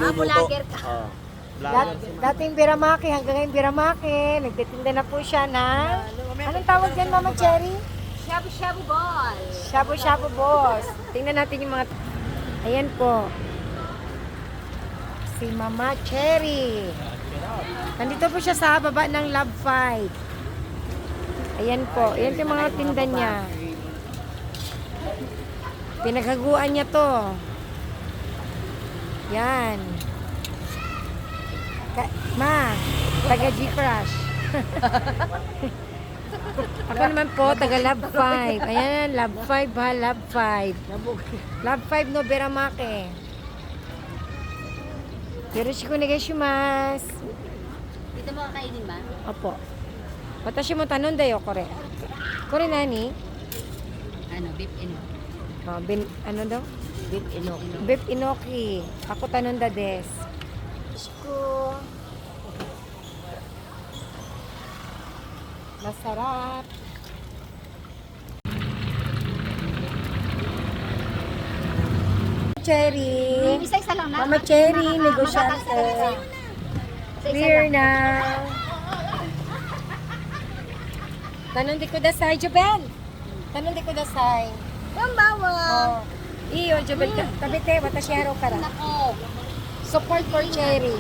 nagluluto. vlogger ka. Oh, vlogger si Mama. Dating Biramaki, hanggang ngayon Biramaki. Nagtitinda na po siya na... Anong tawag dyan, Mama Cherry? Shabu-shabu ball. Shabu-shabu boss. Tingnan natin yung mga... Ayan po. Si Mama Cherry. Nandito po siya sa baba ng Love 5. Ayan po. Ayan yung mga tinda niya. Pinaghaguan niya to. Yan. Ma, taga G-Crush. Ako naman po, taga Love 5. Ayan, Love 5 ha, Love 5. Love 5 no Biramaki. Yoroshiku onegaishimasu. Dito mo kakainin ba? Opo. Watashi mo tanon da yo, kore. Kore nani? Ano, beef ino. Oh, ano daw? Beef ino. Beef inoki. Ako tanon da des. Ko. Masarap. Cherry. Isa-isa lang na. Mama Cherry, negosyante. Clear na. Tanon di kudasai, Jobel. Tanon di kudasai. Ang bawang. Iyo, Jobel. Tabite, watashi haro kara. Nako. Support for Cherry.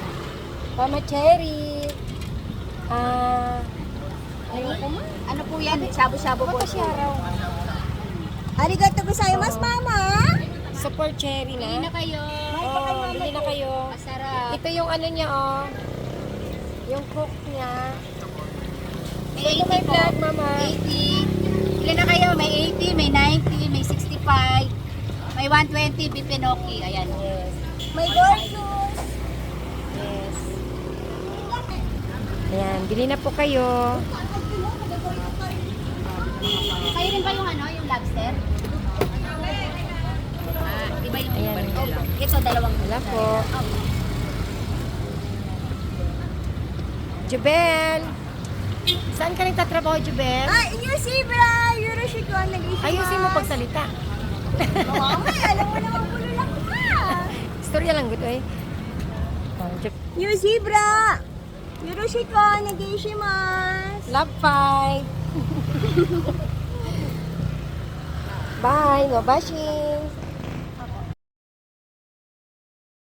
Mama Cherry. Ano po yan? Shabu-shabu ball. Watashi haro. Arigato gozaimasu, Mama. Support Cherry Bili na na. kayo. Oh, bili na kayo. Masarap. Ito yung ano niya, oh. Yung cook niya. May Ito kay 80 po. vlog, Mama. 80. Bili na kayo. May 80, may 90, may 65, may 120 beef enoki. Ayan. Yes. May gorgeous. Yes. Ayan, bili na po kayo. Kayo rin ba yung ano, yung lobster? Di ba yung Ayan. Ito, dalawang. Wala po. Jubel! Saan ka nagtatrabaho, Jubel? Ah, inyo si Bra. Yoroshiku onegaishimasu. Ayusin mo pagsalita. Mama, alam mo naman bululak ka. Istorya lang gusto eh. Oh, Inyo si Bra. Yoroshiku onegaishimasu. Love 5. Bye, no bashing.